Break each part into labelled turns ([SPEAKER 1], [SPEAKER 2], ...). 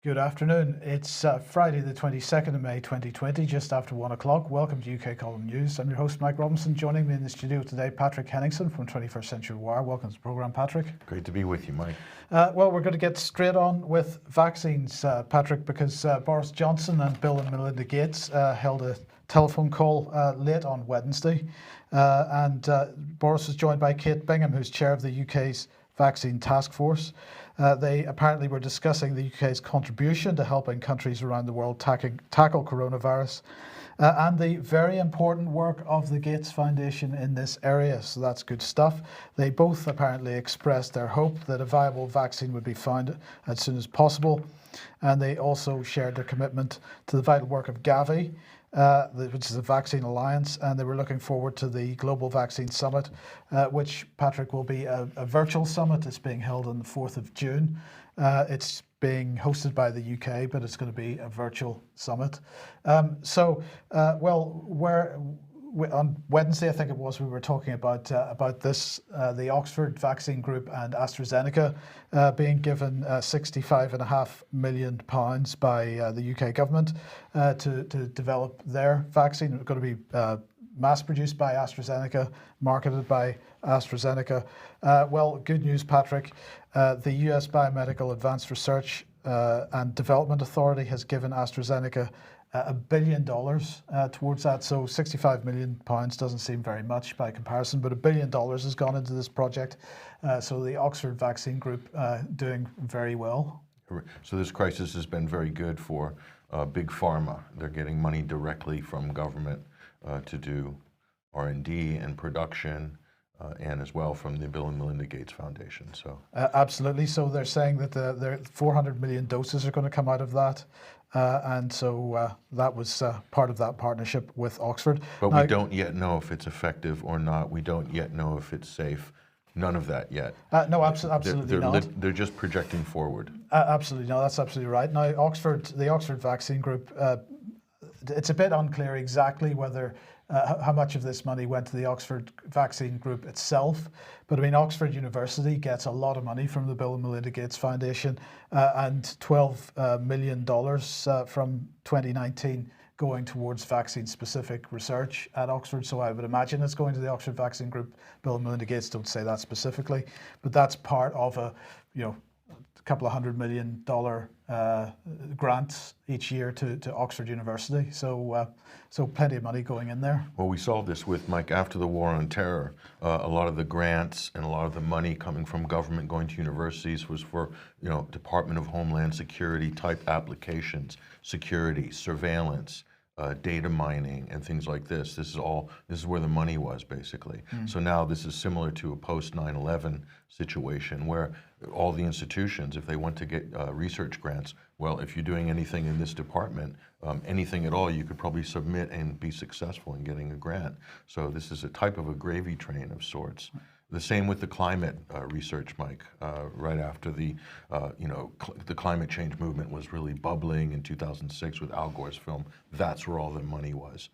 [SPEAKER 1] Good afternoon. It's Friday the 22nd of May 2020, just after 1 o'clock. Welcome to UK Column News. I'm your host, Mike Robinson. Joining me in the studio today, Patrick Henningsen from 21st Century Wire. Welcome to the programme, Patrick.
[SPEAKER 2] Great to be with you, Mike.
[SPEAKER 1] Well, we're going to get straight on with vaccines, Patrick, because Boris Johnson and Bill and Melinda Gates held a telephone call late on Wednesday. Boris was joined by Kate Bingham, who's chair of the UK's Vaccine Task Force. They apparently were discussing the UK's contribution to helping countries around the world tackle coronavirus and the very important work of the Gates Foundation in this area. So that's good stuff. They both apparently expressed their hope that a viable vaccine would be found as soon as possible. And they also shared their commitment to the vital work of Gavi, which is a vaccine alliance, and they were looking forward to the Global Vaccine Summit, which, Patrick, will be a virtual summit. It's being held on the 4th of June. It's being hosted by the UK, but it's going to be a virtual summit. On Wednesday, I think it was, we were talking about this, the Oxford Vaccine Group and AstraZeneca being given £65.5 million by the UK government to develop their vaccine. It's going to be mass produced by AstraZeneca, marketed by AstraZeneca. Well, good news, Patrick. The US Biomedical Advanced Research and Development Authority has given AstraZeneca $1 billion towards that. So £65 million doesn't seem very much by comparison, but $1 billion has gone into this project. So the Oxford Vaccine Group doing very well.
[SPEAKER 2] So this crisis has been very good for big pharma. They're getting money directly from government to do R&D and production, and as well from the Bill and Melinda Gates Foundation. So
[SPEAKER 1] absolutely. So they're saying that the 400 million doses are going to come out of that. So that was part of that partnership with Oxford.
[SPEAKER 2] But now, we don't yet know if it's effective or not. We don't yet know if it's safe. None of that yet.
[SPEAKER 1] No, absolutely not.
[SPEAKER 2] They're just projecting forward.
[SPEAKER 1] Absolutely, no, that's absolutely right. Now, the Oxford Vaccine Group, it's a bit unclear exactly whether how much of this money went to the Oxford Vaccine Group itself. But I mean, Oxford University gets a lot of money from the Bill and Melinda Gates Foundation, and $12 million from 2019 going towards vaccine-specific research at Oxford. So I would imagine it's going to the Oxford Vaccine Group. Bill and Melinda Gates don't say that specifically, but that's part of a couple of $100 million grants each year to Oxford University. So plenty of money going in there.
[SPEAKER 2] Well, we saw this with, Mike, after the war on terror. A lot of the grants and a lot of the money coming from government going to universities was for, Department of Homeland Security type applications, security, surveillance, data mining, and things like this. This is where the money was, basically. So now this is similar to a post 9/11 situation where all the institutions, if they want to get research grants, well, if you're doing anything in this department, anything at all, you could probably submit and be successful in getting a grant. So this is a type of a gravy train of sorts. The same with the climate research, Mike. Right after the climate change movement was really bubbling in 2006 with Al Gore's film, that's where all the money was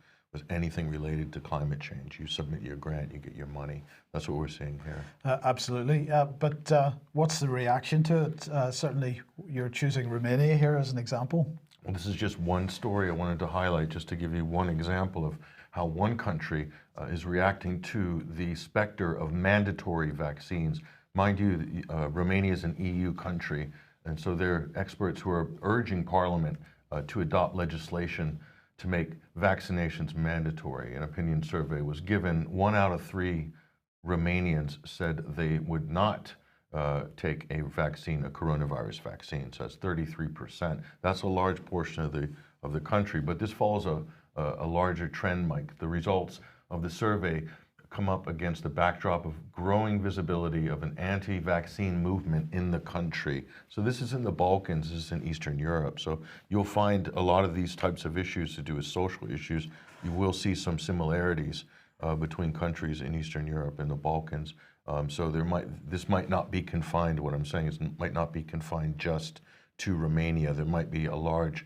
[SPEAKER 2] anything related to climate change. You submit your grant, you get your money. That's what we're seeing here.
[SPEAKER 1] Absolutely. But what's the reaction to it? Certainly, you're choosing Romania here as an example.
[SPEAKER 2] Well, this is just one story I wanted to highlight, just to give you one example of how one country is reacting to the specter of mandatory vaccines. Mind you, Romania is an EU country, and so there are experts who are urging Parliament to adopt legislation to make vaccinations mandatory. An opinion survey was given. 1 out of 3 Romanians said they would not take a vaccine, a coronavirus vaccine. So that's 33%. That's a large portion of the country, but this follows a larger trend, Mike. The results of the survey come up against the backdrop of growing visibility of an anti-vaccine movement in the country. So this is in the Balkans, this is in Eastern Europe. So you'll find a lot of these types of issues to do with social issues. You will see some similarities between countries in Eastern Europe and the Balkans. So this might not be confined, what I'm saying is might not be confined just to Romania. There might be a large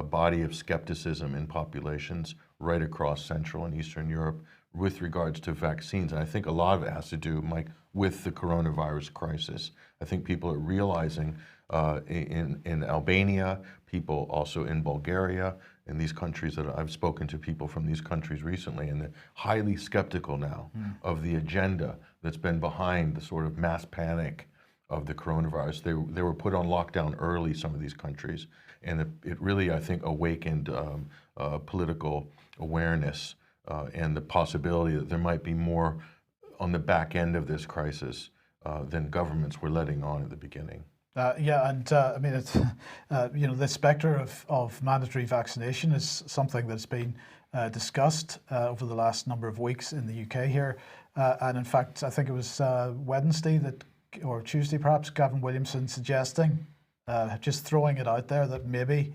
[SPEAKER 2] body of skepticism in populations right across Central and Eastern Europe with regards to vaccines. And I think a lot of it has to do, Mike, with the coronavirus crisis. I think people are realizing in Albania, people also in Bulgaria, in these countries that I've spoken to people from these countries recently, and they're highly skeptical now of the agenda that's been behind the sort of mass panic of the coronavirus. They were put on lockdown early, some of these countries, and it really, I think, awakened political awareness and the possibility that there might be more on the back end of this crisis than governments were letting on at the beginning.
[SPEAKER 1] Yeah, and I mean, it's, the spectre of mandatory vaccination is something that's been discussed over the last number of weeks in the UK here. And in fact, I think it was Wednesday or Tuesday perhaps, Gavin Williamson suggesting, just throwing it out there, that maybe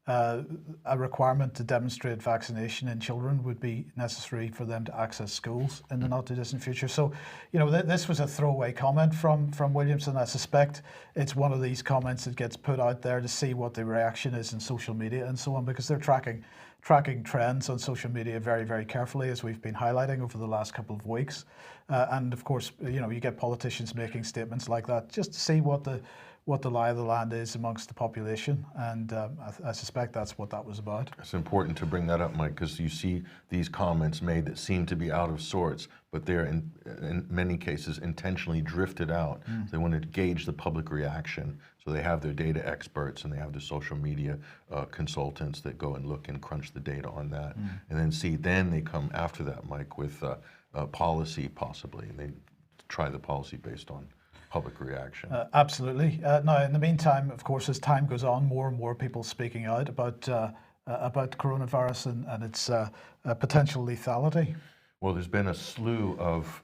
[SPEAKER 1] a requirement to demonstrate vaccination in children would be necessary for them to access schools in the not too distant future. So, this was a throwaway comment from Williamson. I suspect it's one of these comments that gets put out there to see what the reaction is in social media and so on, because they're tracking trends on social media very, very carefully, as we've been highlighting over the last couple of weeks. And of course, you get politicians making statements like that just to see what the lie of the land is amongst the population, and I suspect that's what that was about.
[SPEAKER 2] It's important to bring that up, Mike, because you see these comments made that seem to be out of sorts, but they're in many cases intentionally drifted out. They want to gauge the public reaction, so they have their data experts and they have their social media consultants that go and look and crunch the data on that, and then they come after that, Mike, with policy possibly, and they try the policy based on public reaction.
[SPEAKER 1] Absolutely. Now, in the meantime, of course, as time goes on, more and more people speaking out about coronavirus and its potential lethality.
[SPEAKER 2] Well, there's been a slew of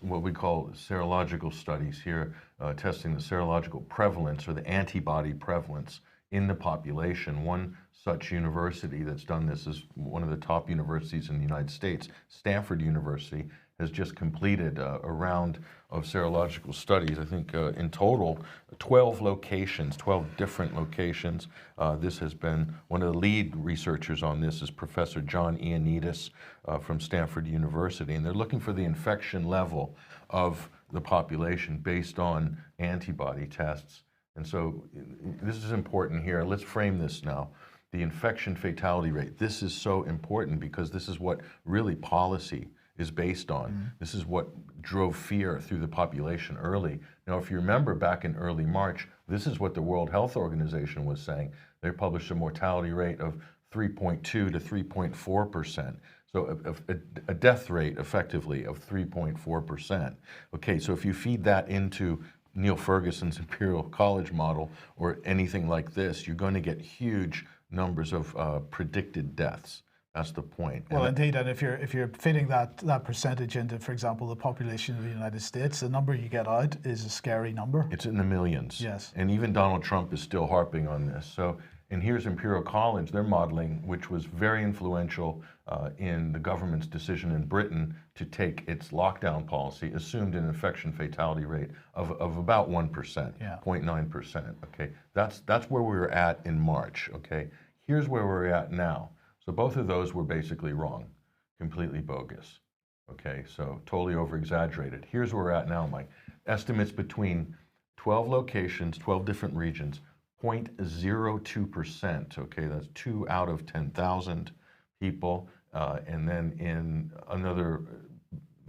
[SPEAKER 2] what we call serological studies here, testing the serological prevalence or the antibody prevalence in the population. One such university that's done this is one of the top universities in the United States, Stanford University, has just completed a round of serological studies. I think in total, 12 different locations. This has been, one of the lead researchers on this is Professor John Ioannidis from Stanford University, and they're looking for the infection level of the population based on antibody tests. And so this is important here. Let's frame this now. The infection fatality rate. This is so important because this is what really policy is based on. This is what drove fear through the population early. Now, if you remember back in early March, this is what the World Health Organization was saying. They published a mortality rate of 3.2 to 3.4%. So a death rate effectively of 3.4%. Okay, so if you feed that into Neil Ferguson's Imperial College model or anything like this, you're going to get huge numbers of predicted deaths. That's the point.
[SPEAKER 1] Well, indeed, and if you're fitting that percentage into, for example, the population of the United States, the number you get out is a scary number.
[SPEAKER 2] It's in the millions.
[SPEAKER 1] Yes.
[SPEAKER 2] And even Donald Trump is still harping on this. So, and here's Imperial College, their modeling, which was very influential in the government's decision in Britain to take its lockdown policy, assumed an infection fatality rate of about 1%,
[SPEAKER 1] yeah.
[SPEAKER 2] 0.9%. Okay, that's where we were at in March. Okay, here's where we're at now. So both of those were basically wrong, completely bogus. Okay, so totally over-exaggerated. Here's where we're at now, Mike. Estimates between 12 locations, 12 different regions, 0.02%. Okay, that's 2 out of 10,000 people. And then in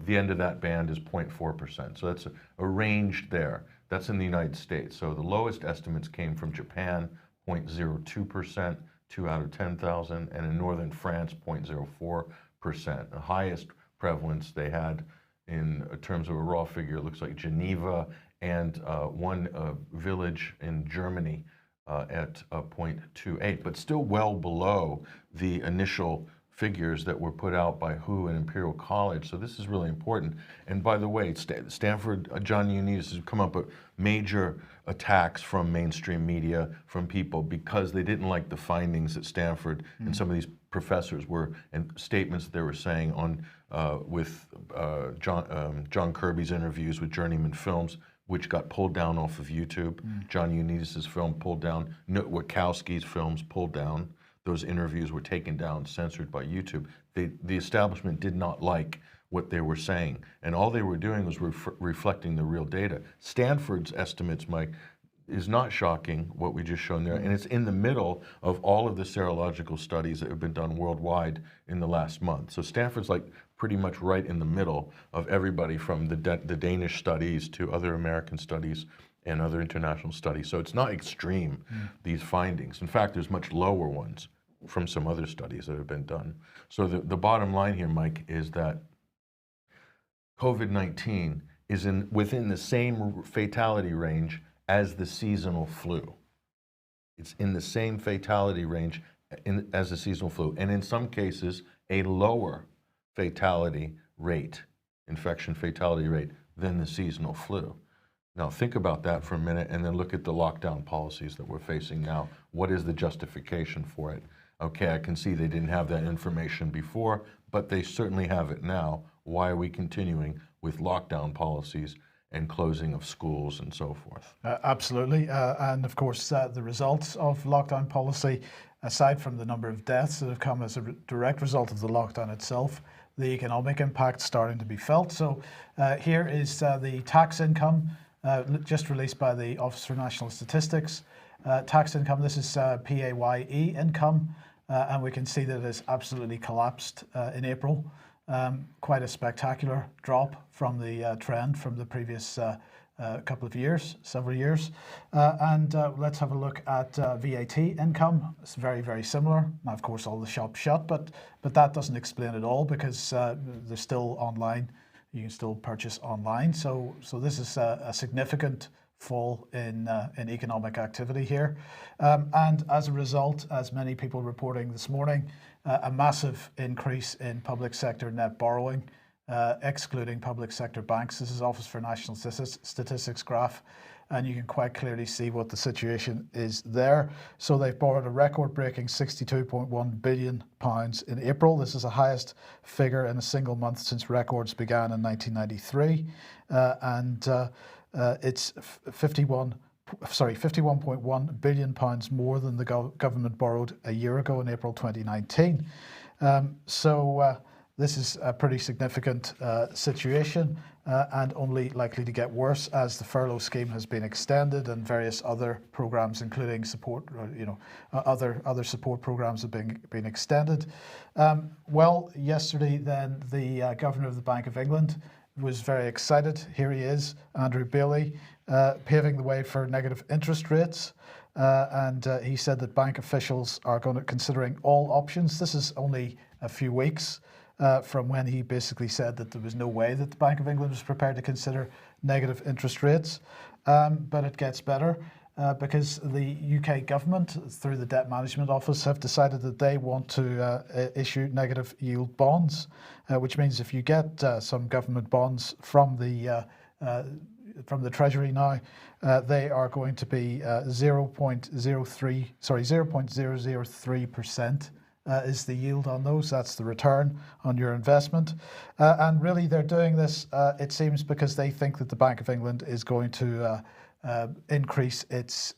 [SPEAKER 2] the end of that band is 0.4%. So that's a range there. That's in the United States. So the lowest estimates came from Japan, 0.02%. 2 out of 10,000, and in northern France, 0.04%. The highest prevalence they had in terms of a raw figure, it looks like Geneva and one village in Germany at 0.28, but still well below the initial figures that were put out by WHO and Imperial College. So this is really important. And by the way, Stanford, John Ioannidis has come up with major attacks from mainstream media, from people, because they didn't like the findings at Stanford and some of these professors were, and statements that they were saying on with John Kirby's interviews with Journeyman Films, which got pulled down off of YouTube. John Ioannidis' film pulled down, Wachowski's films pulled down. Those interviews were taken down, censored by YouTube. The establishment did not like what they were saying, and all they were doing was reflecting the real data. Stanford's estimates, Mike, is not shocking, what we just shown there, and it's in the middle of all of the serological studies that have been done worldwide in the last month. So Stanford's like pretty much right in the middle of everybody from the Danish studies to other American studies and other international studies. So it's not extreme, these findings. In fact, there's much lower ones from some other studies that have been done. So the bottom line here, Mike, is that COVID-19 is within the same fatality range as the seasonal flu. It's in the same fatality range as the seasonal flu, and in some cases, a lower fatality rate, infection fatality rate, than the seasonal flu. Now think about that for a minute and then look at the lockdown policies that we're facing now. What is the justification for it? Okay, I can see they didn't have that information before, but they certainly have it now. Why are we continuing with lockdown policies and closing of schools and so forth?
[SPEAKER 1] Absolutely, and of course the results of lockdown policy, aside from the number of deaths that have come as a direct result of the lockdown itself, the economic impact starting to be felt. So here is the tax income just released by the Office for National Statistics. Tax income, this is PAYE income, and we can see that it has absolutely collapsed in April. Quite a spectacular drop from the trend from the previous couple of years, several years. And let's have a look at VAT income. It's very, very similar. Now, of course, all the shops shut, but that doesn't explain it all because they're still online. You can still purchase online. So this is a significant fall in economic activity here. And as a result, as many people reporting this morning, a massive increase in public sector net borrowing, excluding public sector banks. This is Office for National Statistics graph, and you can quite clearly see what the situation is there. So they've borrowed a record-breaking £62.1 billion in April. This is the highest figure in a single month since records began in 1993, and it's 51.1 billion pounds more than the government borrowed a year ago in April 2019. This is a pretty significant situation and only likely to get worse as the furlough scheme has been extended and various other programs, including support, other support programs have been extended. Well, yesterday then the Governor of the Bank of England was very excited. Here he is, Andrew Bailey, paving the way for negative interest rates. And he said that bank officials are considering all options. This is only a few weeks from when he basically said that there was no way that the Bank of England was prepared to consider negative interest rates. But it gets better because the UK government, through the Debt Management Office, have decided that they want to issue negative yield bonds, which means if you get some government bonds from the Treasury now, they are going to be 0.003% is the yield on those. That's the return on your investment. And really they're doing this, it seems, because they think that the Bank of England is going to increase its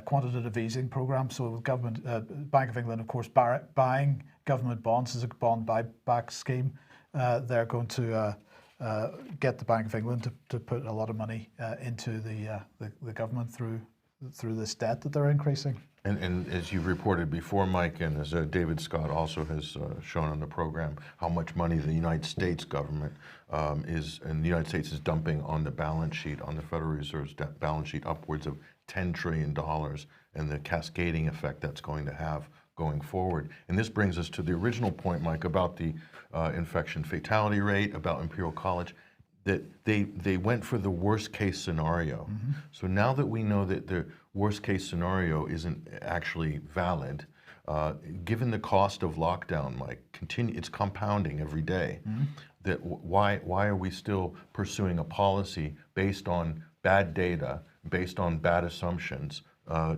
[SPEAKER 1] quantitative easing program. So government, Bank of England, of course, buying government bonds as a bond buyback scheme. They're going to get the Bank of England to put a lot of money into the government through this debt that they're increasing.
[SPEAKER 2] And as you've reported before, Mike, and as David Scott also has shown on the program, how much money the United States government is dumping on the balance sheet, on the Federal Reserve's balance sheet, upwards of $10 trillion, and the cascading effect that's going to have going forward. And this brings us to the original point, Mike, about the infection fatality rate, about Imperial College, that they went for the worst case scenario. Mm-hmm. So now that we know that the worst case scenario isn't actually valid, given the cost of lockdown, Mike, it's compounding every day. Mm-hmm. That why are we still pursuing a policy based on bad data, based on bad assumptions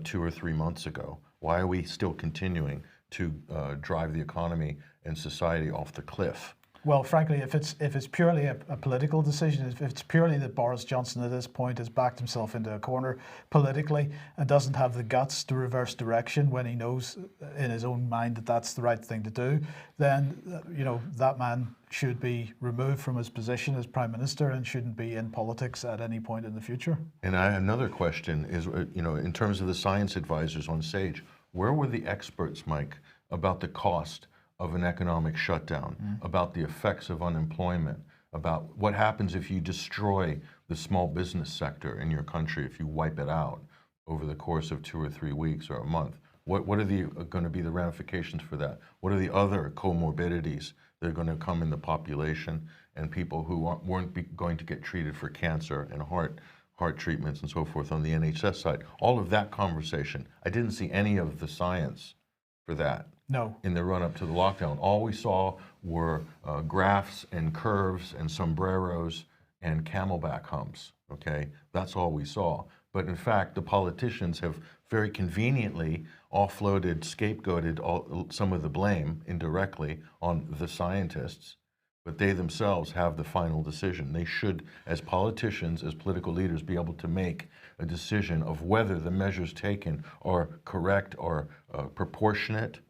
[SPEAKER 2] 2 or 3 months ago? Why are we still continuing to drive the economy and society off the cliff?
[SPEAKER 1] Well, frankly, if it's purely a political decision, if it's purely that Boris Johnson at this point has backed himself into a corner politically and doesn't have the guts to reverse direction when he knows in his own mind that that's the right thing to do, then that man should be removed from his position as Prime Minister and shouldn't be in politics at any point in the future.
[SPEAKER 2] And another question is, in terms of the science advisors on SAGE, where were the experts, Mike, about the cost of an economic shutdown, about the effects of unemployment, about what happens if you destroy the small business sector in your country, if you wipe it out over the course of 2 or 3 weeks or a month? What are going to be the ramifications for that? What are the other comorbidities that are going to come in the population and people who weren't going to get treated for cancer and heart treatments and so forth on the NHS side? All of that conversation, I didn't see any of the science for that.
[SPEAKER 1] No.
[SPEAKER 2] In the run-up to the lockdown. All we saw were graphs and curves and sombreros and camelback humps, okay? That's all we saw. But in fact, the politicians have very conveniently scapegoated some of the blame indirectly on the scientists, but they themselves have the final decision. They should, as politicians, as political leaders, be able to make a decision of whether the measures taken are correct or proportionate,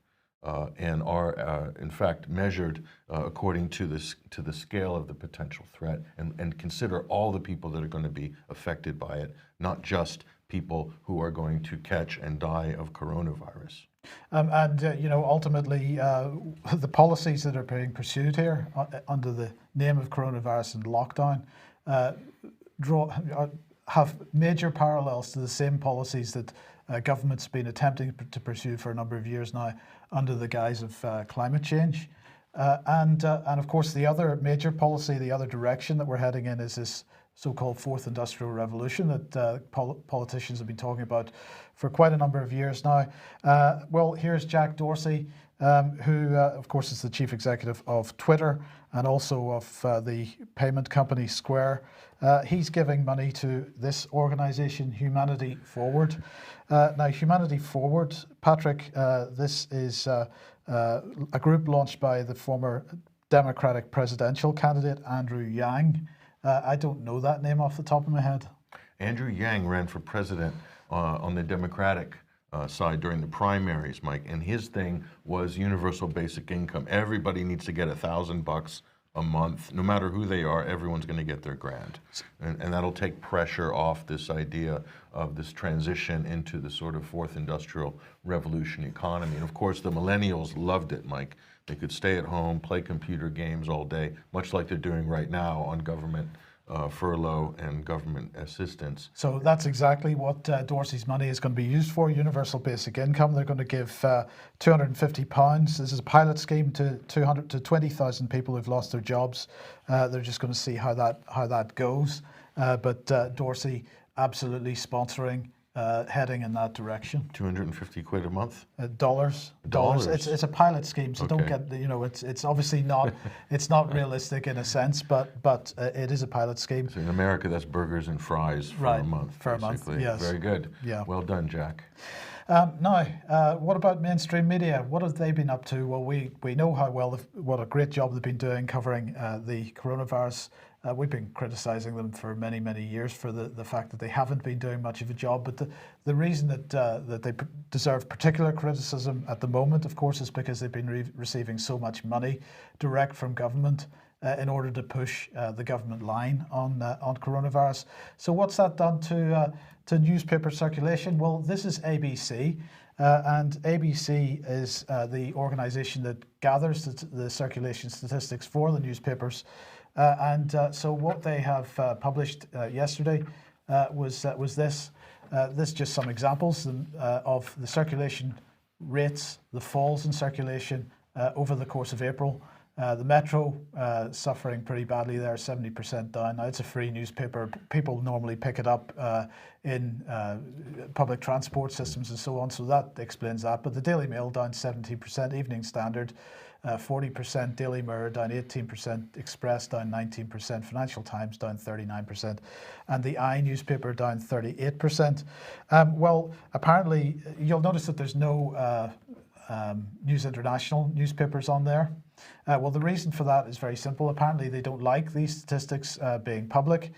[SPEAKER 2] and are in fact measured according to the scale of the potential threat, and consider all the people that are going to be affected by it, not just people who are going to catch and die of coronavirus.
[SPEAKER 1] Ultimately, the policies that are being pursued here under the name of coronavirus and lockdown have major parallels to the same policies that government's been attempting to pursue for a number of years now under the guise of climate change. And of course, the other major policy, the other direction that we're heading in is this so-called fourth industrial revolution that politicians have been talking about for quite a number of years now. Well, here's Jack Dorsey, who of course is the chief executive of Twitter and also of the payment company Square. He's giving money to this organization, Humanity Forward. Now, Humanity Forward, Patrick, this is a group launched by the former Democratic presidential candidate, Andrew Yang. I don't know that name off the top of my head.
[SPEAKER 2] Andrew Yang ran for president on the Democratic side during the primaries, Mike, and his thing was universal basic income. Everybody needs to get $1,000 a month, no matter who they are. Everyone's going to get their grant, and that'll take pressure off this idea of this transition into the sort of fourth industrial revolution economy. And of course, the millennials loved it, Mike. They could stay at home, play computer games all day, much like they're doing right now on government furlough and government assistance.
[SPEAKER 1] So that's exactly what Dorsey's money is going to be used for, universal basic income. They're going to give £250. This is a pilot scheme to 20,000 people who've lost their jobs. They're just going to see how that goes. But Dorsey absolutely sponsoring heading in that direction.
[SPEAKER 2] 250 quid a month?
[SPEAKER 1] Dollars. It's a pilot scheme, so don't get, it's obviously not, it's not realistic in a sense, but it is a pilot scheme.
[SPEAKER 2] So in America, that's burgers and fries for a month,
[SPEAKER 1] for
[SPEAKER 2] basically.
[SPEAKER 1] A month, yes.
[SPEAKER 2] Very good.
[SPEAKER 1] Yeah.
[SPEAKER 2] Well done, Jack.
[SPEAKER 1] Now, what about mainstream media? What have they been up to? Well, we know what a great job they've been doing covering the coronavirus. We've been criticising them for many, many years for the fact that they haven't been doing much of a job. But the reason that they deserve particular criticism at the moment, of course, is because they've been receiving so much money direct from government in order to push the government line on coronavirus. So what's that done to newspaper circulation? Well, this is ABC. And ABC is the organisation that gathers the circulation statistics for the newspapers. So what they have published yesterday was this. This just some examples of the circulation rates, the falls in circulation over the course of April. The Metro suffering pretty badly there, 70% down. Now, it's a free newspaper. People normally pick it up in public transport systems and so on, so that explains that. But the Daily Mail down 17%, Evening Standard 40%, Daily Mirror down 18%, Express down 19%, Financial Times down 39%, and the I newspaper down 38%. Well, apparently, you'll notice that there's no News International newspapers on there. Well, the reason for that is very simple. Apparently, they don't like these statistics being public.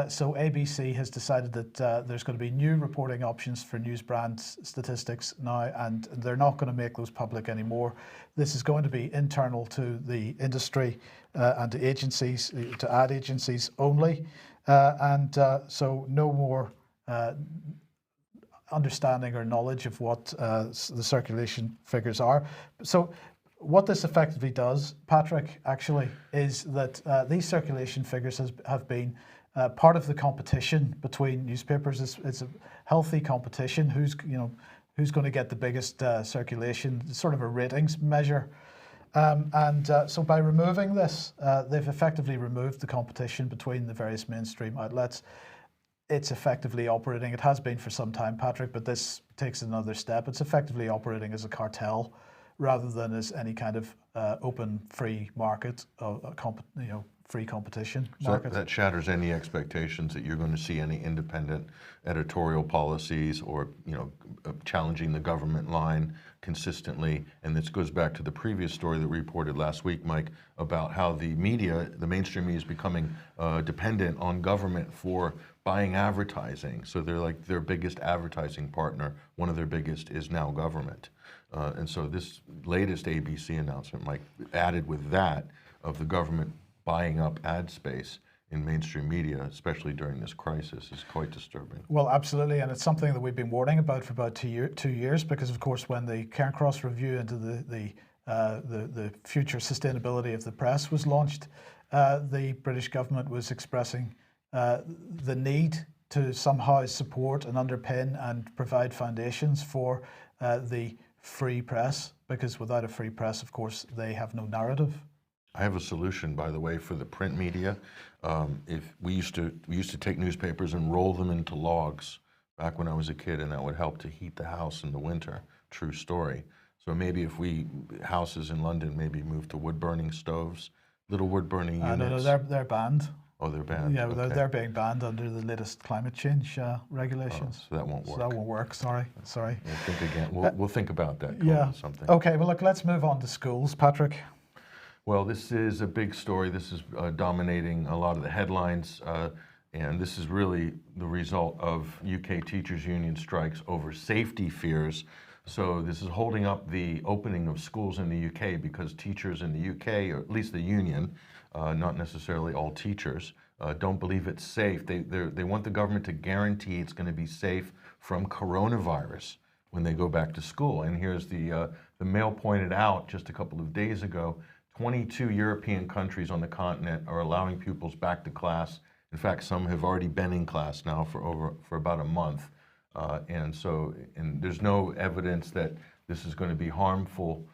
[SPEAKER 1] So ABC has decided that there's going to be new reporting options for news brand statistics now, and they're not going to make those public anymore. This is going to be internal to the industry and to agencies, to ad agencies only, so no more understanding or knowledge of what the circulation figures are. So what this effectively does, Patrick, actually, is that these circulation figures have been part of the competition between newspapers. It's a healthy competition. Who's going to get the biggest circulation? It's sort of a ratings measure. So by removing this, they've effectively removed the competition between the various mainstream outlets. It's effectively operating, it has been for some time, Patrick, but this takes another step. It's effectively operating as a cartel rather than as any kind of open, free market, free competition market.
[SPEAKER 2] So that shatters any expectations that you're going to see any independent editorial policies or challenging the government line consistently. And this goes back to the previous story that we reported last week, Mike, about how the media, the mainstream media, is becoming dependent on government for buying advertising. So they're like their biggest advertising partner. One of their biggest is now government. And so this latest ABC announcement, Mike, added with that of the government buying up ad space in mainstream media, especially during this crisis, is quite disturbing.
[SPEAKER 1] Well, absolutely, and it's something that we've been warning about for about 2 years, because of course when the Cairncross review into the future sustainability of the press was launched, the British government was expressing the need to somehow support and underpin and provide foundations for the free press, because without a free press, of course, they have no narrative.
[SPEAKER 2] I have a solution, by the way, for the print media. If we used to take newspapers and roll them into logs back when I was a kid, and that would help to heat the house in the winter. True story. So maybe if houses in London maybe move to wood burning stoves, little wood burning units.
[SPEAKER 1] No, they're banned.
[SPEAKER 2] Oh, they're banned.
[SPEAKER 1] Yeah,
[SPEAKER 2] okay.
[SPEAKER 1] they're being banned under the latest climate change regulations.
[SPEAKER 2] So that won't work.
[SPEAKER 1] So that won't work. Sorry.
[SPEAKER 2] We'll think again. We'll think about that.
[SPEAKER 1] Yeah.
[SPEAKER 2] Something.
[SPEAKER 1] Okay. Well, look. Let's move on to schools, Patrick.
[SPEAKER 2] Well, this is a big story. This is dominating a lot of the headlines, and this is really the result of UK teachers' union strikes over safety fears. So this is holding up the opening of schools in the UK because teachers in the UK, or at least the union, not necessarily all teachers, don't believe it's safe. They want the government to guarantee it's going to be safe from coronavirus when they go back to school. And here's the Mail pointed out just a couple of days ago, 22 European countries on the continent are allowing pupils back to class. In fact, some have already been in class now for about a month. And there's no evidence that this is going to be harmful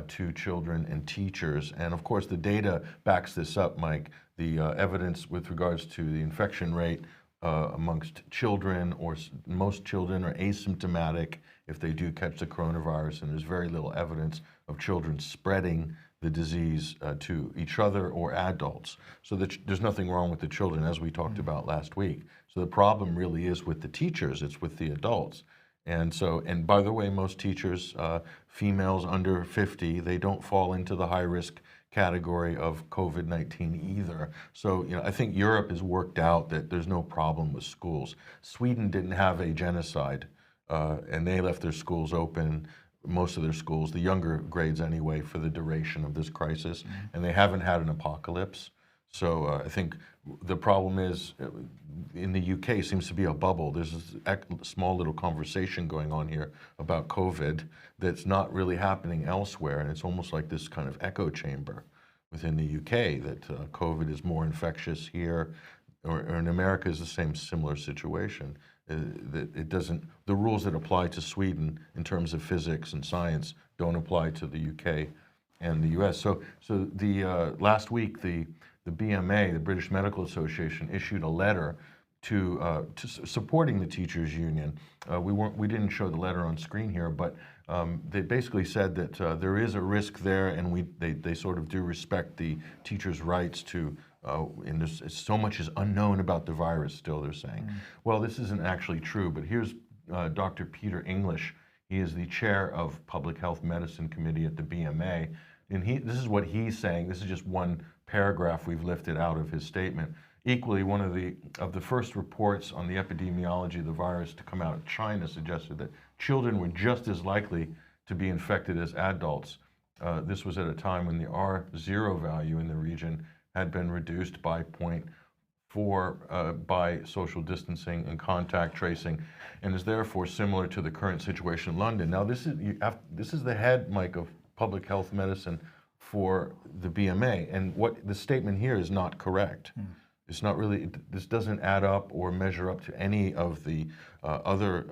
[SPEAKER 2] to children and teachers. And of course, the data backs this up, Mike. The evidence with regards to the infection rate amongst children, or most children, are asymptomatic if they do catch the coronavirus, and there's very little evidence of children spreading the disease to each other or adults. So there's nothing wrong with the children, as we talked about last week. So the problem really is with the teachers, it's with the adults. And by the way, most teachers, females under 50, they don't fall into the high risk category of COVID-19 either. So I think Europe has worked out that there's no problem with schools. Sweden didn't have a genocide, and they left their schools open, most of their schools, the younger grades anyway, for the duration of this crisis, and they haven't had an apocalypse. So I think the problem is, in the UK seems to be a bubble. There's this small little conversation going on here about COVID that's not really happening elsewhere, and it's almost like this kind of echo chamber within the UK that COVID is more infectious here, or in America is the same similar situation. That it doesn't, the rules that apply to Sweden in terms of physics and science don't apply to the UK and the US. So the last week, the BMA, the British Medical Association, issued a letter to supporting the teachers union. We didn't show the letter on screen here, but they basically said that there is a risk there, and they sort of do respect the teachers' rights to. And there's so much is unknown about the virus still, they're saying. Well, this isn't actually true, but here's Dr. Peter English. He is the chair of Public Health Medicine Committee at the BMA, and this is what he's saying. This is just one paragraph we've lifted out of his statement. Equally, one of the first reports on the epidemiology of the virus to come out of China suggested that children were just as likely to be infected as adults. This was at a time when the R0 value in the region had been reduced by 0.4 by social distancing and contact tracing, and is therefore similar to the current situation in London. Now, this is the head, Mike, of public health medicine for the BMA, and what the statement here is not correct. It's not really, this doesn't add up or measure up to any of the other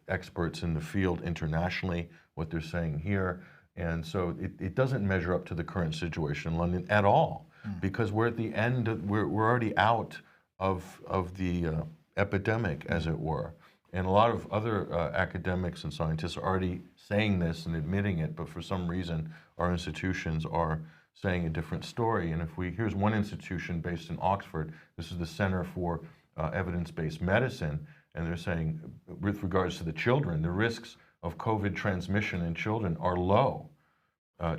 [SPEAKER 2] experts in the field internationally, what they're saying here. And so it doesn't measure up to the current situation in London at all, because we're at the end, we're already out of the epidemic, as it were. And a lot of other academics and scientists are already saying this and admitting it, but for some reason our institutions are saying a different story. And here's one institution based in Oxford. This is the Center for Evidence-Based Medicine, and they're saying, with regards to the children, the risks of COVID transmission in children are low.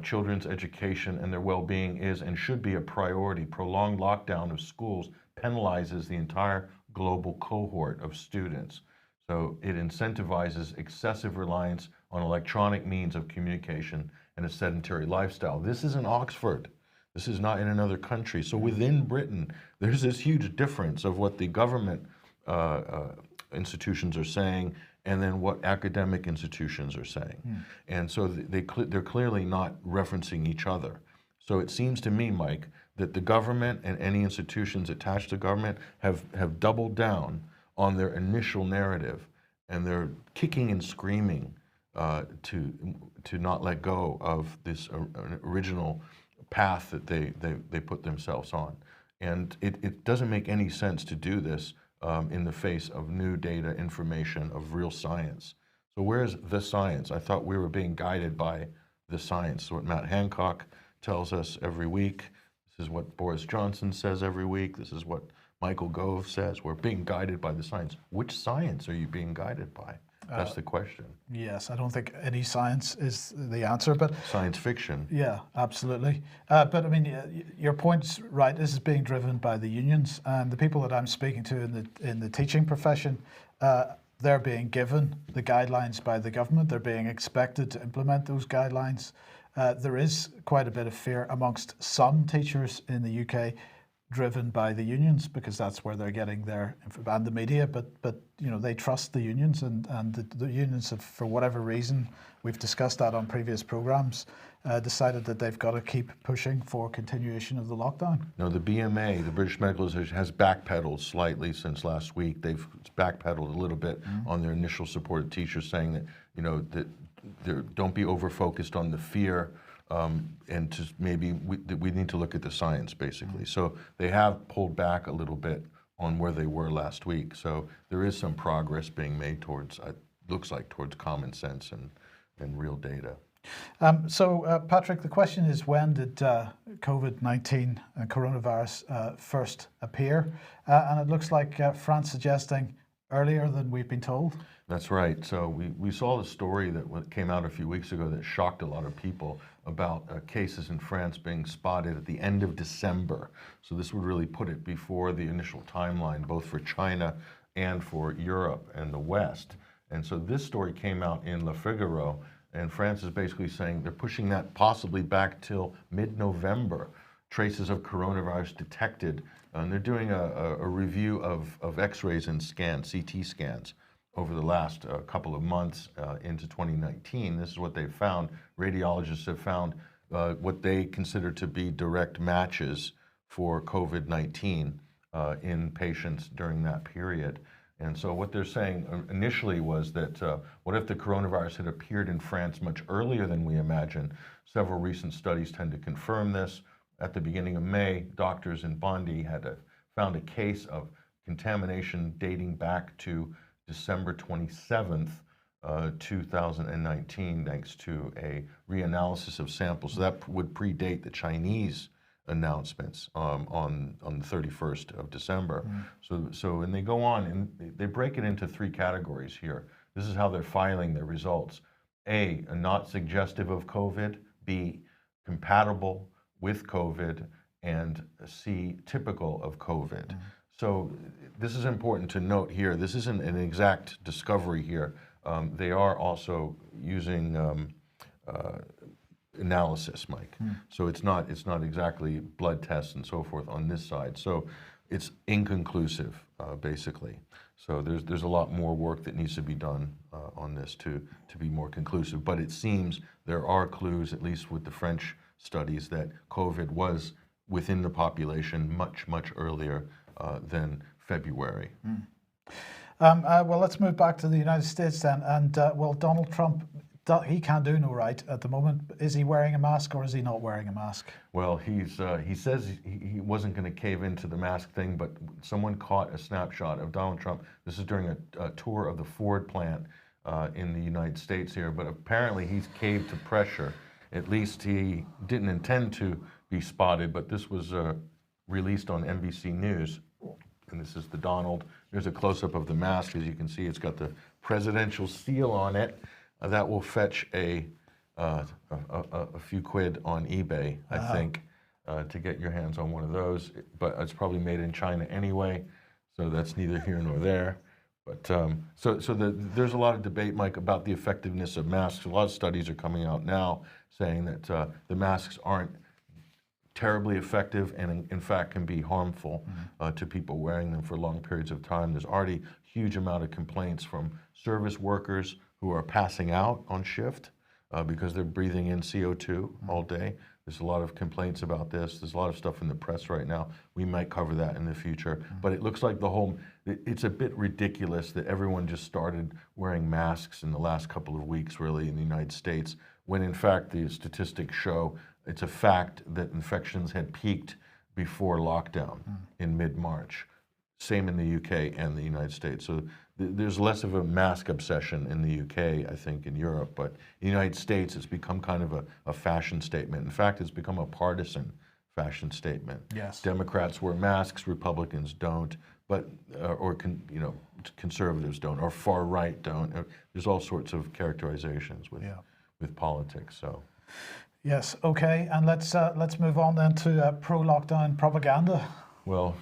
[SPEAKER 2] Children's education and their well-being is and should be a priority. Prolonged lockdown of schools penalizes the entire global cohort of students. So it incentivizes excessive reliance on electronic means of communication and a sedentary lifestyle. This is in Oxford. This is not in another country. So within Britain, there's this huge difference of what the government institutions are saying and then what academic institutions are saying. And so they're clearly not referencing each other. So it seems to me, Mike, that the government and any institutions attached to government have doubled down on their initial narrative, and they're kicking and screaming to not let go of this original path that they put themselves on. And it doesn't make any sense to do this in the face of new data, information, of real science. So where's the science? I thought we were being guided by the science. So what Matt Hancock tells us every week, this is what Boris Johnson says every week, this is what Michael Gove says. We're being guided by the science. Which science are you being guided by? That's the question.
[SPEAKER 1] Yes, I don't think any science is the answer, but
[SPEAKER 2] science fiction.
[SPEAKER 1] Yeah, absolutely. But I mean, your point's right. This is being driven by the unions, and the people that I'm speaking to in the teaching profession. They're being given the guidelines by the government. They're being expected to implement those guidelines. There is quite a bit of fear amongst some teachers in the UK, driven by the unions, because that's where they're getting their and the media. But you know, they trust the unions, and the unions have, for whatever reason, we've discussed that on previous programs, decided that they've got to keep pushing for continuation of the lockdown.
[SPEAKER 2] No, the BMA, the British Medical Association, has backpedaled slightly since last week. They've backpedaled a little bit on their initial support of teachers, saying that, you know, that don't be over-focused on the fear, and to maybe we need to look at the science, basically. So they have pulled back a little bit on where they were last week. So there is some progress being made towards, looks like, towards common sense and real data.
[SPEAKER 1] Patrick, the question is, when did COVID-19 and coronavirus first appear? And it looks like France suggesting earlier than we've been told.
[SPEAKER 2] That's right. So we saw the story that came out a few weeks ago that shocked a lot of people about cases in France being spotted at the end of December. So this would really put it before the initial timeline, both for China and for Europe and the West. And so this story came out in Le Figaro, and France is basically saying they're pushing that possibly back till mid-November. Traces of coronavirus detected, and they're doing a review of X-rays and scans, CT scans, over the last couple of months into 2019. This is what they've found. Radiologists have found what they consider to be direct matches for COVID-19 in patients during that period. And so what they're saying initially was that what if the coronavirus had appeared in France much earlier than we imagine? Several recent studies tend to confirm this. At the beginning of May, doctors in Bondy had found a case of contamination dating back to December 27th, 2019, thanks to a reanalysis of samples. So that would predate the Chinese announcements on the 31st of December. So and they go on and they break it into three categories here. This is how they're filing their results. A, not suggestive of COVID. B, compatible with COVID and C, typical of COVID. So this is important to note here. This isn't an exact discovery here. They are also using analysis, Mike. So it's not exactly blood tests and so forth on this side. So it's inconclusive, basically. So there's a lot more work that needs to be done on this to be more conclusive. But it seems there are clues, at least with the French studies, that COVID was within the population much earlier than February.
[SPEAKER 1] Well, let's move back to the United States then. And well, Donald Trump, he can't do no right at the moment. Is he wearing a mask or is he not wearing a mask?
[SPEAKER 2] Well, he says he wasn't going to cave into the mask thing, but someone caught a snapshot of Donald Trump. This is during a tour of the Ford plant in the United States here, but apparently he's caved to pressure. At least he didn't intend to be spotted, but this was released on NBC News. And this is the Donald. There's a close-up of the mask. As you can see, it's got the presidential seal on it. That will fetch a few quid on eBay, I think, to get your hands on one of those. But it's probably made in China anyway, so that's neither here nor there. But there's a lot of debate, Mike, about the effectiveness of masks. A lot of studies are coming out now saying that the masks aren't terribly effective and in fact can be harmful to people wearing them for long periods of time. There's already a huge amount of complaints from service workers who are passing out on shift because they're breathing in CO2 all day. There's a lot of complaints about this. There's a lot of stuff in the press right now. We might cover that in the future. But it looks like it's a bit ridiculous that everyone just started wearing masks in the last couple of weeks, really, in the United States, when in fact the statistics show it's a fact that infections had peaked before lockdown in mid-March. Same in the UK and the United States. So there's less of a mask obsession in the UK, I think, in Europe, but in the United States, it's become kind of a fashion statement. In fact, it's become a partisan fashion statement.
[SPEAKER 1] Yes.
[SPEAKER 2] Democrats wear masks, Republicans don't, but conservatives don't, or far right don't. There's all sorts of characterizations with politics. So.
[SPEAKER 1] Yes. Okay. And let's move on then to pro-lockdown propaganda.
[SPEAKER 2] Well,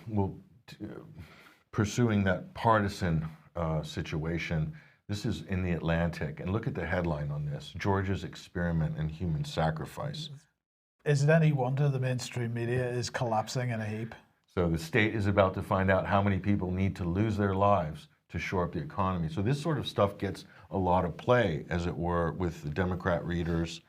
[SPEAKER 2] pursuing that partisan situation. This is in the Atlantic, and look at the headline on this: Georgia's experiment in human sacrifice.
[SPEAKER 1] Is it any wonder the mainstream media is collapsing in a heap?
[SPEAKER 2] So the state is about to find out how many people need to lose their lives to shore up the economy. So this sort of stuff gets a lot of play, as it were, with the Democrat readers,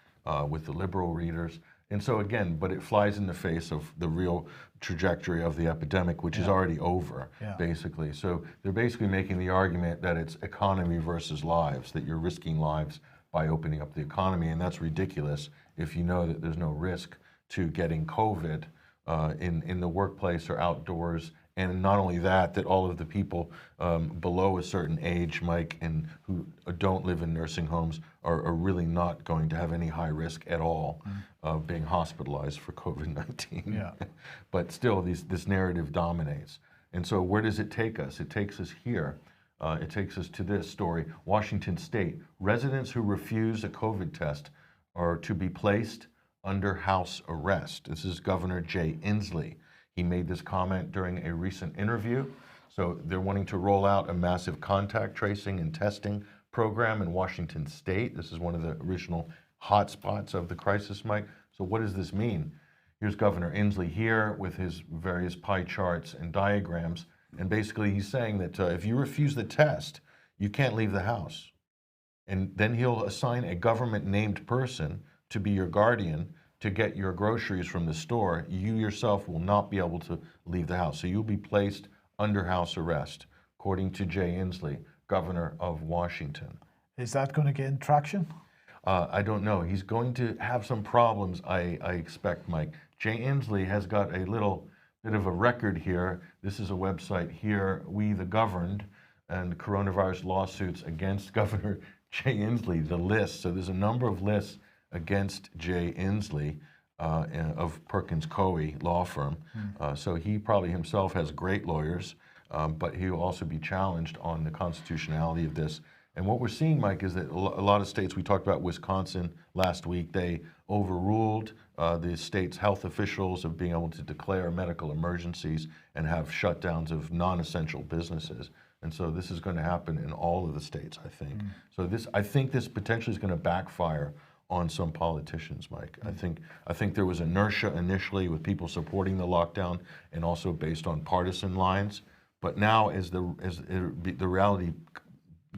[SPEAKER 2] with the liberal readers. And so again, but it flies in the face of the real trajectory of the epidemic, which is already over, basically. So they're basically making the argument that it's economy versus lives, that you're risking lives by opening up the economy, and that's ridiculous if you know that there's no risk to getting COVID in the workplace or outdoors. And not only that, that all of the people below a certain age, Mike, and who don't live in nursing homes are really not going to have any high risk at all of being hospitalized for COVID-19.
[SPEAKER 1] Yeah.
[SPEAKER 2] But still, this narrative dominates. And so where does it take us? It takes us here. It takes us to this story. Washington State, residents who refuse a COVID test are to be placed under house arrest. This is Governor Jay Inslee. He made this comment during a recent interview. So they're wanting to roll out a massive contact tracing and testing program in Washington State. This is one of the original hotspots of the crisis, Mike. So what does this mean? Here's Governor Inslee here with his various pie charts and diagrams. And basically he's saying that if you refuse the test, you can't leave the house. And then he'll assign a government-named person to be your guardian to get your groceries from the store. You yourself will not be able to leave the house. So you'll be placed under house arrest, according to Jay Inslee, governor of Washington.
[SPEAKER 1] Is that going to gain traction?
[SPEAKER 2] I don't know. He's going to have some problems, I expect, Mike. Jay Inslee has got a little bit of a record here. This is a website here, We the Governed, and coronavirus lawsuits against Governor Jay Inslee, the list. So there's a number of lists against Jay Inslee of Perkins Coie law firm. So he probably himself has great lawyers, but he will also be challenged on the constitutionality of this. And what we're seeing, Mike, is that a lot of states, we talked about Wisconsin last week, they overruled the state's health officials of being able to declare medical emergencies and have shutdowns of non-essential businesses. And so this is going to happen in all of the states, I think. So I think this potentially is going to backfire on some politicians, Mike. I think there was inertia initially with people supporting the lockdown and also based on partisan lines. But now, as the reality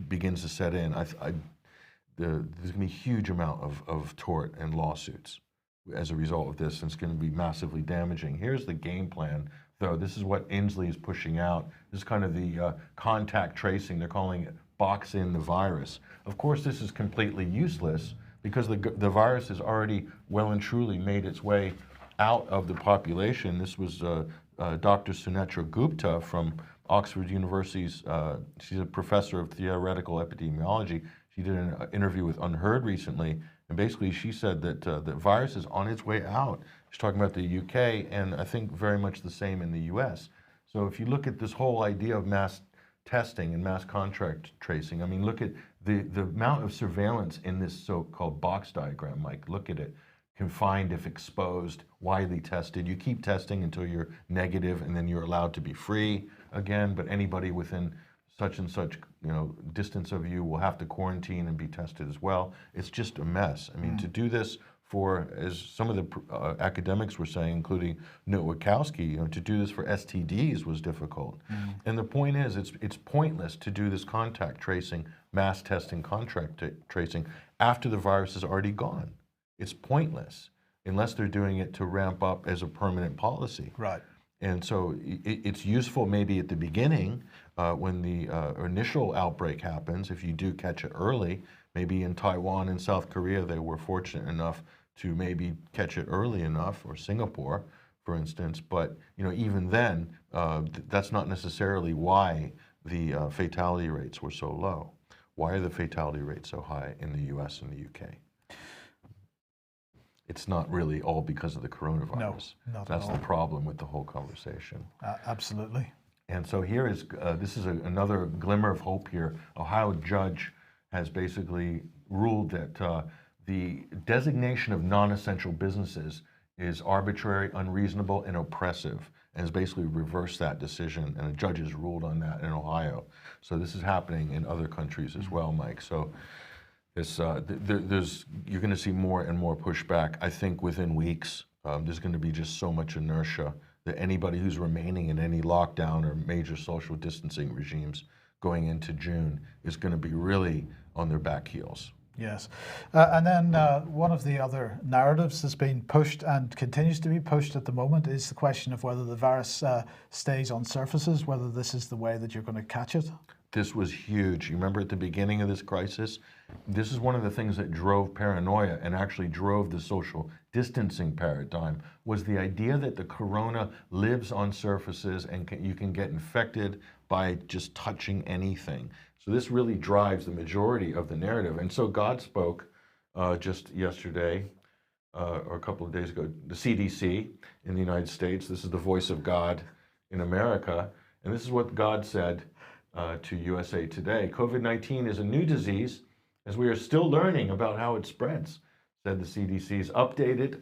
[SPEAKER 2] begins to set in, there's going to be a huge amount of tort and lawsuits as a result of this, and it's going to be massively damaging. Here's the game plan, though. This is what Inslee is pushing out. This is kind of the contact tracing. They're calling it box in the virus. Of course, this is completely useless because the virus has already well and truly made its way out of the population. This was Dr. Sunetra Gupta from Oxford University's, she's a professor of theoretical epidemiology. She did an interview with Unheard recently, and basically she said that the virus is on its way out. She's talking about the UK, and I think very much the same in the US. So if you look at this whole idea of mass testing and mass contact tracing, I mean, look at the amount of surveillance in this so-called box diagram, Mike. Look at it. Confined if exposed, widely tested. You keep testing until you're negative, and then you're allowed to be free again, but anybody within such and such, distance of you will have to quarantine and be tested as well. It's just a mess. I mean, to do this for, as some of the academics were saying, including Noakes, to do this for STDs was difficult. And the point is, it's pointless to do this contact tracing, mass testing, contact tracing after the virus is already gone. It's pointless unless they're doing it to ramp up as a permanent policy.
[SPEAKER 1] Right.
[SPEAKER 2] And so it's useful maybe at the beginning when the initial outbreak happens, if you do catch it early. Maybe in Taiwan and South Korea, they were fortunate enough to maybe catch it early enough, or Singapore, for instance. But even then, that's not necessarily why the fatality rates were so low. Why are the fatality rates so high in the US and the UK? It's not really all because of the coronavirus.
[SPEAKER 1] No, not
[SPEAKER 2] That's
[SPEAKER 1] at all.
[SPEAKER 2] the problem with the whole conversation.
[SPEAKER 1] Absolutely.
[SPEAKER 2] And so here is, this is another glimmer of hope here. Ohio judge has basically ruled that the designation of non-essential businesses is arbitrary, unreasonable, and oppressive, and has basically reversed that decision, and a judge has ruled on that in Ohio. So this is happening in other countries as well, Mike. So this, you're going to see more and more pushback. I think within weeks, there's going to be just so much inertia that anybody who's remaining in any lockdown or major social distancing regimes going into June is going to be really on their back heels.
[SPEAKER 1] Yes. And then one of the other narratives that's been pushed and continues to be pushed at the moment is the question of whether the virus stays on surfaces, whether this is the way that you're going to catch it.
[SPEAKER 2] This was huge. You remember at the beginning of this crisis, this is one of the things that drove paranoia and actually drove the social distancing paradigm, was the idea that the corona lives on surfaces and you can get infected by just touching anything. So this really drives the majority of the narrative. And so God spoke just yesterday, or a couple of days ago, the CDC in the United States. This is the voice of God in America. And this is what God said to USA Today. COVID-19 is a new disease as we are still learning about how it spreads, said the CDC's updated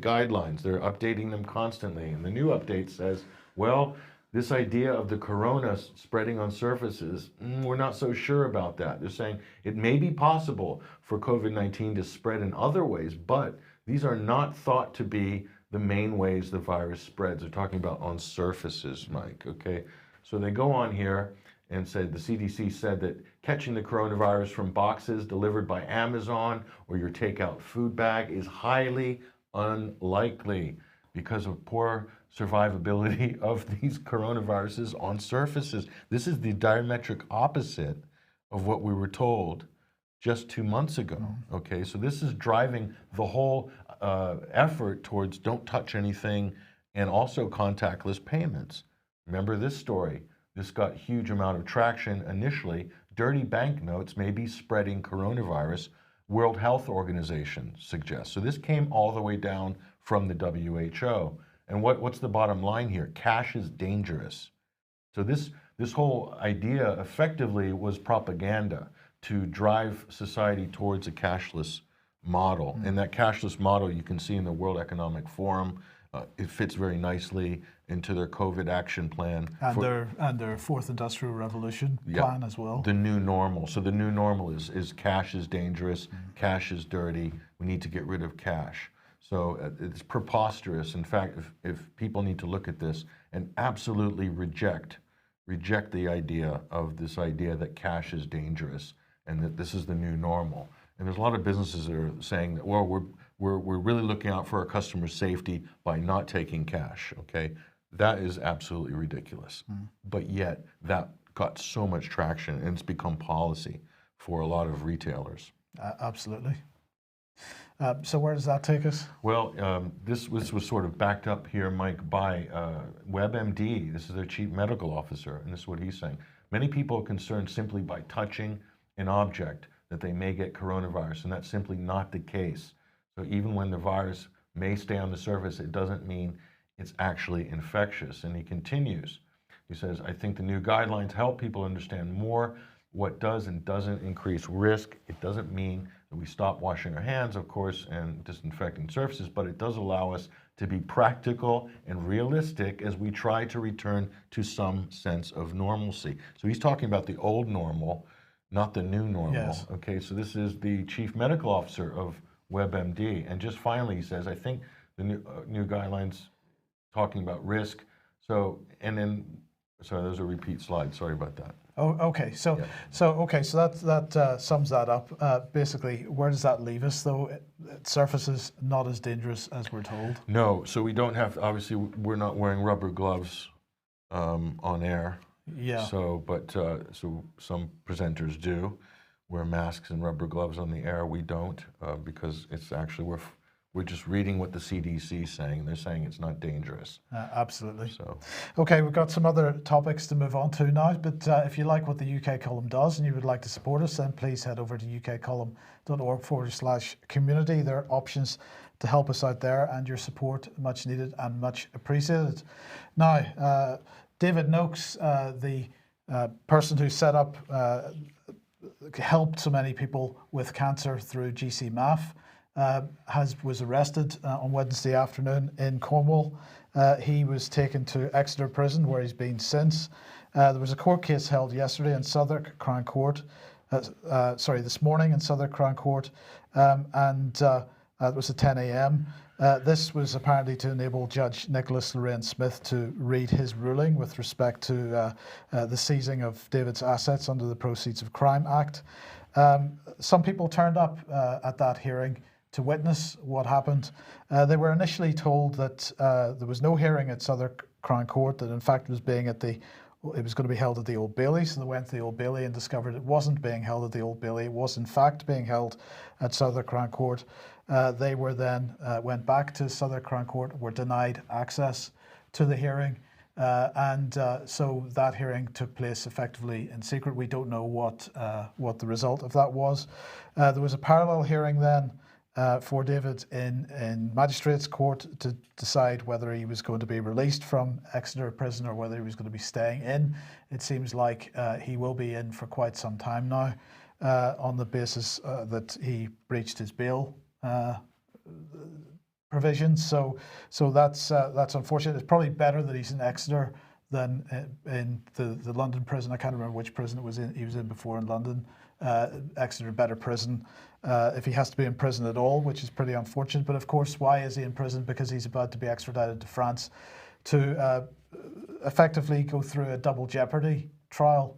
[SPEAKER 2] guidelines. They're updating them constantly. And the new update says, well, this idea of the corona spreading on surfaces, we're not so sure about that. They're saying it may be possible for COVID-19 to spread in other ways, but these are not thought to be the main ways the virus spreads. They're talking about on surfaces, Mike, okay? So they go on here and said, the CDC said that catching the coronavirus from boxes delivered by Amazon or your takeout food bag is highly unlikely because of poor survivability of these coronaviruses on surfaces. This is the diametric opposite of what we were told just 2 months ago, okay? So this is driving the whole effort towards don't touch anything and also contactless payments. Remember this story? This got huge amount of traction initially. Dirty banknotes may be spreading coronavirus, World Health Organization suggests. So this came all the way down from the WHO. And what's the bottom line here? Cash is dangerous. So this whole idea effectively was propaganda to drive society towards a cashless model. And that cashless model you can see in the World Economic Forum. It fits very nicely into their COVID action plan.
[SPEAKER 1] And their fourth industrial revolution plan as well.
[SPEAKER 2] The new normal. So the new normal is cash is dangerous, cash is dirty, we need to get rid of cash. So it's preposterous. In fact, if people need to look at this and absolutely reject the idea of this idea that cash is dangerous and that this is the new normal. And there's a lot of businesses that are saying that, well, we're really looking out for our customers' safety by not taking cash, okay? That is absolutely ridiculous. But yet, that got so much traction, and it's become policy for a lot of retailers.
[SPEAKER 1] Absolutely. So where does that take us?
[SPEAKER 2] Well, this was sort of backed up here, Mike, by WebMD. This is their chief medical officer, and this is what he's saying. Many people are concerned simply by touching an object that they may get coronavirus, and that's simply not the case. So even when the virus may stay on the surface, it doesn't mean it's actually infectious. And he continues. He says, I think the new guidelines help people understand more what does and doesn't increase risk. It doesn't mean that we stop washing our hands, of course, and disinfecting surfaces, but it does allow us to be practical and realistic as we try to return to some sense of normalcy. So he's talking about the old normal, not the new normal.
[SPEAKER 1] Yes.
[SPEAKER 2] Okay, so this is the chief medical officer of WebMD. And just finally, he says, I think the new guidelines talking about risk. So, and then, sorry, those are repeat slides. Sorry about that.
[SPEAKER 1] Oh, okay. So, that sums that up. Basically, where does that leave us, though? Surfaces not as dangerous as we're told.
[SPEAKER 2] No. So we don't have. Obviously, we're not wearing rubber gloves on air.
[SPEAKER 1] Yeah.
[SPEAKER 2] So, but so some presenters do wear masks and rubber gloves on the air. We don't because it's actually we're just reading what the CDC is saying. They're saying it's not dangerous.
[SPEAKER 1] Absolutely.
[SPEAKER 2] So,
[SPEAKER 1] okay, we've got some other topics to move on to now, but if you like what the UK column does and you would like to support us, then please head over to ukcolumn.org/community. There are options to help us out there, and your support much needed and much appreciated. Now, David Noakes, the person who set up, helped so many people with cancer through GcMAF, was arrested on Wednesday afternoon in Cornwall. He was taken to Exeter Prison, where he's been since. There was a court case held yesterday in Southwark Crown Court, this morning in Southwark Crown Court, and it was at 10 a.m. This was apparently to enable Judge Nicholas Lorraine Smith to read his ruling with respect to the seizing of David's assets under the Proceeds of Crime Act. Some people turned up at that hearing to witness what happened. They were initially told that there was no hearing at Southwark Crown Court, that in fact it was going to be held at the Old Bailey. So they went to the Old Bailey and discovered it wasn't being held at the Old Bailey. It was in fact being held at Southwark Crown Court. They were then went back to Southwark Crown Court, were denied access to the hearing. So that hearing took place effectively in secret. We don't know what the result of that was. There was a parallel hearing then for David in Magistrates Court to decide whether he was going to be released from Exeter Prison or whether he was going to be staying in. It seems like he will be in for quite some time now on the basis that he breached his bail provisions. So that's unfortunate. It's probably better that he's in Exeter than in the London prison. I can't remember which prison he was in before in London. Exeter, better prison. If he has to be in prison at all, which is pretty unfortunate. But of course, why is he in prison? Because he's about to be extradited to France to effectively go through a double jeopardy trial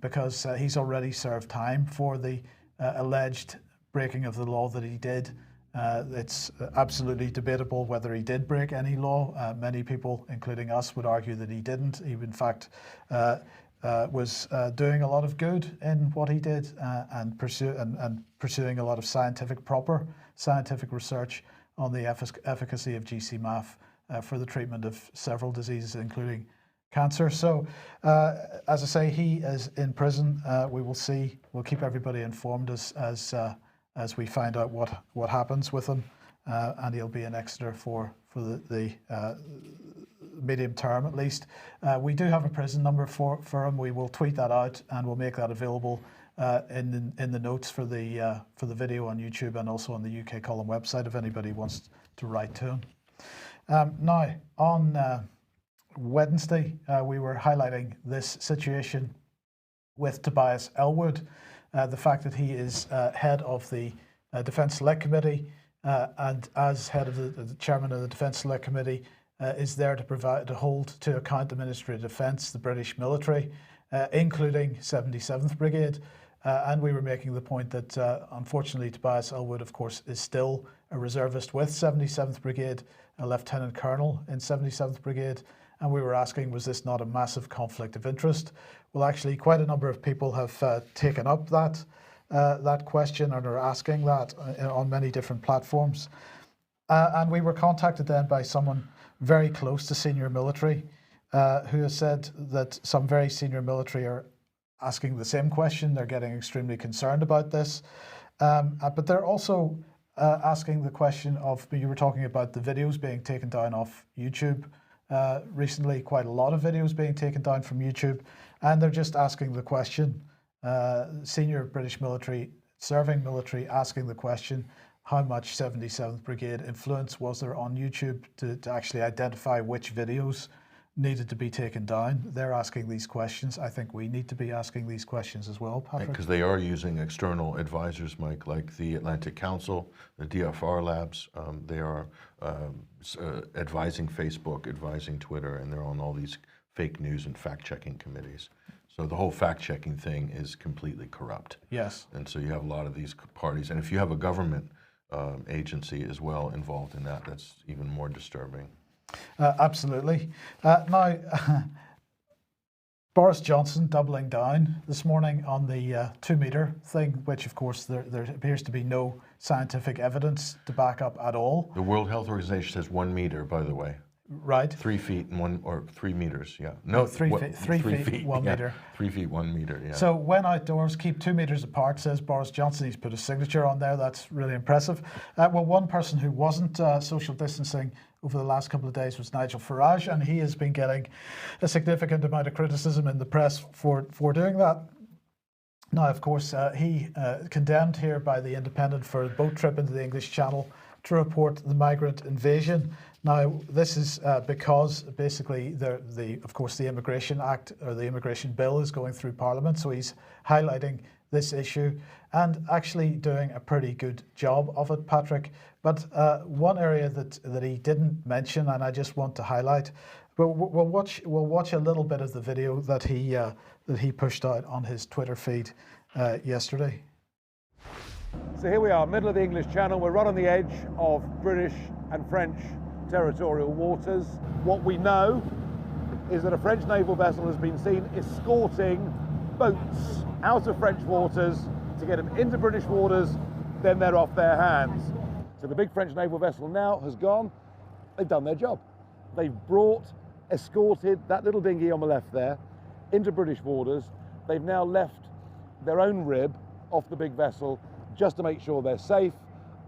[SPEAKER 1] because he's already served time for the alleged breaking of the law that he did. It's absolutely debatable whether he did break any law. Many people, including us, would argue that he didn't. He, in fact, was doing a lot of good in what he did and pursuing a lot of proper scientific research on the efficacy of GcMAF for the treatment of several diseases, including cancer. So, as I say, he is in prison. We will see. We'll keep everybody informed as we find out what happens with him, and he'll be in Exeter for the medium term at least. We do have a prison number for him. We will tweet that out and we'll make that available in the notes for the video on YouTube and also on the UK Column website if anybody wants to write to him. Now, on Wednesday, we were highlighting this situation with Tobias Ellwood, the fact that he is head of the Defence Select Committee, and as head of the chairman of the Defence Select Committee, is there to hold to account the Ministry of Defence, the British military, including 77th Brigade. And we were making the point that unfortunately Tobias Ellwood, of course, is still a reservist with 77th Brigade, a lieutenant colonel in 77th Brigade. And we were asking, was this not a massive conflict of interest? Well, actually, quite a number of people have taken up that question and are asking that on many different platforms. And we were contacted then by someone very close to senior military who has said that some very senior military are asking the same question. They're getting extremely concerned about this. But they're also asking the question of, you were talking about the videos being taken down off YouTube. Recently, quite a lot of videos being taken down from YouTube, and they're just asking the question, senior British military, serving military, asking the question, how much 77th Brigade influence was there on YouTube to actually identify which videos needed to be taken down? They're asking these questions. I think we need to be asking these questions as well, Patrick.
[SPEAKER 2] Because they are using external advisors, Mike, like the Atlantic Council, the DFR labs. They are advising Facebook, advising Twitter, and they're on all these fake news and fact-checking committees. So the whole fact-checking thing is completely corrupt.
[SPEAKER 1] Yes.
[SPEAKER 2] And so you have a lot of these parties. And if you have a government agency as well involved in that, that's even more disturbing.
[SPEAKER 1] Absolutely. Now, Boris Johnson doubling down this morning on the 2 metre thing, which of course there appears to be no scientific evidence to back up at all.
[SPEAKER 2] The World Health Organization says 1 metre, by the way.
[SPEAKER 1] Right.
[SPEAKER 2] 3 feet and 1 or 3 meters, yeah. No,
[SPEAKER 1] 3 feet, 1
[SPEAKER 2] yeah.
[SPEAKER 1] metre.
[SPEAKER 2] 3 feet, 1 meter, yeah.
[SPEAKER 1] So when outdoors, keep 2 metres apart, says Boris Johnson. He's put a signature on there. That's really impressive. Well, one person who wasn't social distancing over the last couple of days was Nigel Farage, and he has been getting a significant amount of criticism in the press for doing that. Now, of course, he condemned here by The Independent for a boat trip into the English Channel to report the migrant invasion. Now, this is because basically of course the Immigration Act or the Immigration Bill is going through Parliament, so he's highlighting this issue and actually doing a pretty good job of it, Patrick. But one area that he didn't mention, and I just want to highlight, we'll watch a little bit of the video that he pushed out on his Twitter feed yesterday.
[SPEAKER 3] So here we are, middle of the English Channel. We're right on the edge of British and French territorial waters. What we know is that a French naval vessel has been seen escorting boats out of French waters to get them into British waters, then they're off their hands. So the big French naval vessel now has gone. They've done their job. They've escorted that little dinghy on the left there into British waters. They've now left their own rib off the big vessel just to make sure they're safe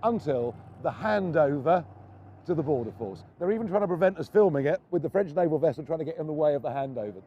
[SPEAKER 3] until the handover to the border force. They're even trying to prevent us filming it with the French naval vessel trying to get in the way of the handover.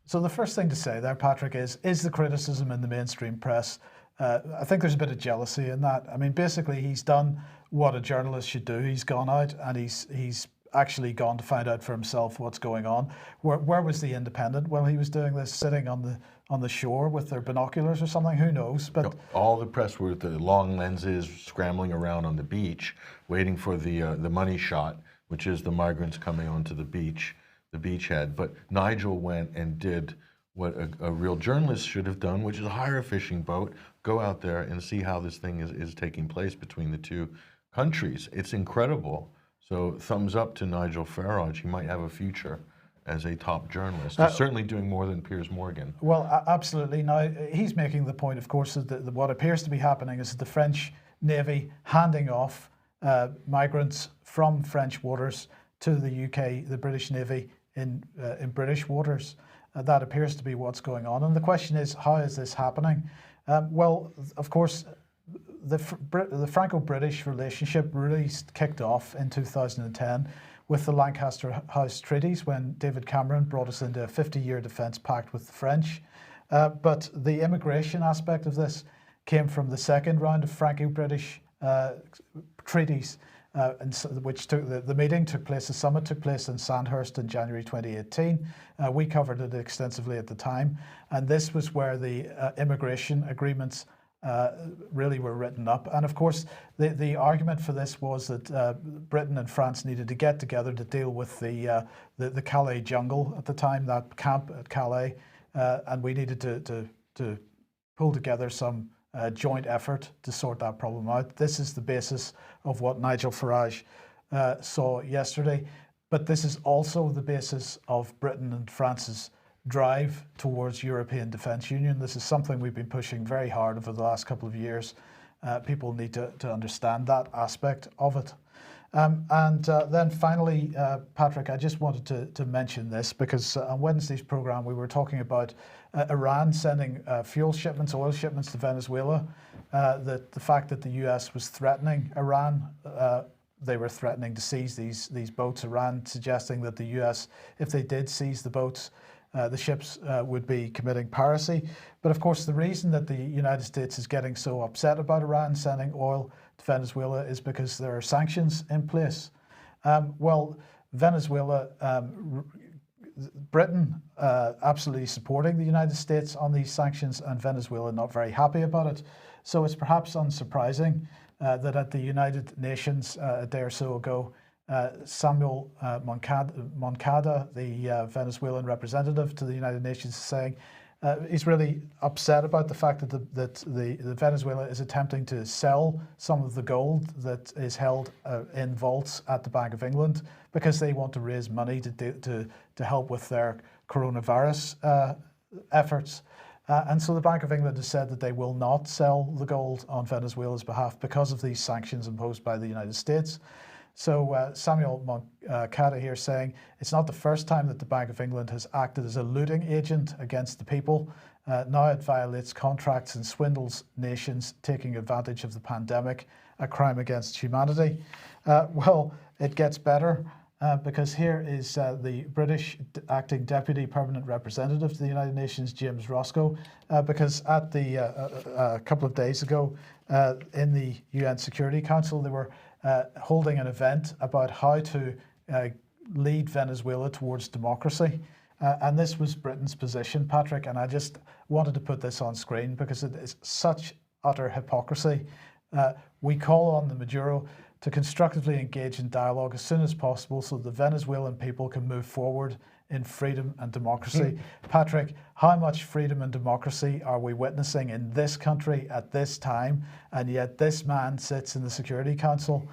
[SPEAKER 1] So the first thing to say there, Patrick, is the criticism in the mainstream press. I think there's a bit of jealousy in that. I mean, basically, he's done what a journalist should do. He's gone out and he's actually gone to find out for himself what's going on. Where was the Independent? Well, he was doing this sitting on the shore with their binoculars or something. Who knows? But
[SPEAKER 2] all the press were with the long lenses scrambling around on the beach, waiting for the money shot, which is the migrants coming onto the beach, the beachhead. But Nigel went and did what a real journalist should have done, which is hire a fishing boat, go out there and see how this thing is taking place between the two countries. It's incredible. So thumbs up to Nigel Farage. He might have a future as a top journalist. He's certainly doing more than Piers Morgan.
[SPEAKER 1] Well, absolutely. Now, he's making the point, of course, that what appears to be happening is that the French Navy handing off migrants from French waters to the UK, the British Navy in British waters. That appears to be what's going on. And the question is, how is this happening? Well, of course, the Franco-British relationship really kicked off in 2010 with the Lancaster House treaties when David Cameron brought us into a 50-year defence pact with the French. But the immigration aspect of this came from the second round of Franco-British treaties, which the meeting took place, the summit took place in Sandhurst in January 2018. We covered it extensively at the time, and this was where the immigration agreements really were written up. And of course, the argument for this was that Britain and France needed to get together to deal with the Calais jungle at the time, that camp at Calais, and we needed to pull together some joint effort to sort that problem out. This is the basis of what Nigel Farage saw yesterday, but this is also the basis of Britain and France's drive towards European Defence Union. This is something we've been pushing very hard over the last couple of years. People need to understand that aspect of it. Then finally, Patrick, I just wanted to mention this because on Wednesday's programme we were talking about Iran sending fuel shipments, oil shipments to Venezuela. The fact that the US was threatening Iran, they were threatening to seize these boats. Iran suggesting that the US, if they did seize the boats, the ships would be committing piracy. But of course, the reason that the United States is getting so upset about Iran sending oil to Venezuela is because there are sanctions in place. Well, Venezuela, Britain absolutely supporting the United States on these sanctions, and Venezuela not very happy about it. So it's perhaps unsurprising that at the United Nations a day or so ago, Samuel Moncada, the Venezuelan representative to the United Nations, is saying he's really upset about the fact that Venezuela is attempting to sell some of the gold that is held in vaults at the Bank of England because they want to raise money to help with their coronavirus efforts. And so the Bank of England has said that they will not sell the gold on Venezuela's behalf because of these sanctions imposed by the United States. So Samuel Moncada here saying it's not the first time that the Bank of England has acted as a looting agent against the people. Now it violates contracts and swindles nations, taking advantage of the pandemic, a crime against humanity. Well, it gets better because here is the British acting deputy permanent representative to the United Nations, James Roscoe, because at a couple of days ago in the UN Security Council, they were holding an event about how to lead Venezuela towards democracy. And this was Britain's position, Patrick, and I just wanted to put this on screen because it is such utter hypocrisy. We call on the Maduro to constructively engage in dialogue as soon as possible so the Venezuelan people can move forward in freedom and democracy. Patrick, how much freedom and democracy are we witnessing in this country at this time? And yet this man sits in the Security Council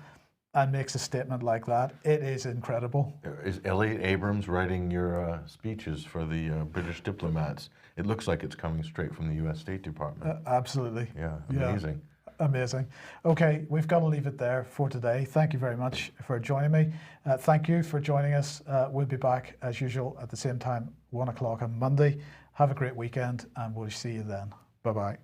[SPEAKER 1] and makes a statement like that. It is incredible.
[SPEAKER 2] Is Elliot Abrams writing your speeches for the British diplomats? It looks like it's coming straight from the US State Department.
[SPEAKER 1] Absolutely.
[SPEAKER 2] Yeah, amazing.
[SPEAKER 1] Yeah. Amazing. Okay, we've got to leave it there for today. Thank you very much for joining me. Thank you for joining us. We'll be back as usual at the same time, 1 o'clock on Monday. Have a great weekend and we'll see you then. Bye-bye.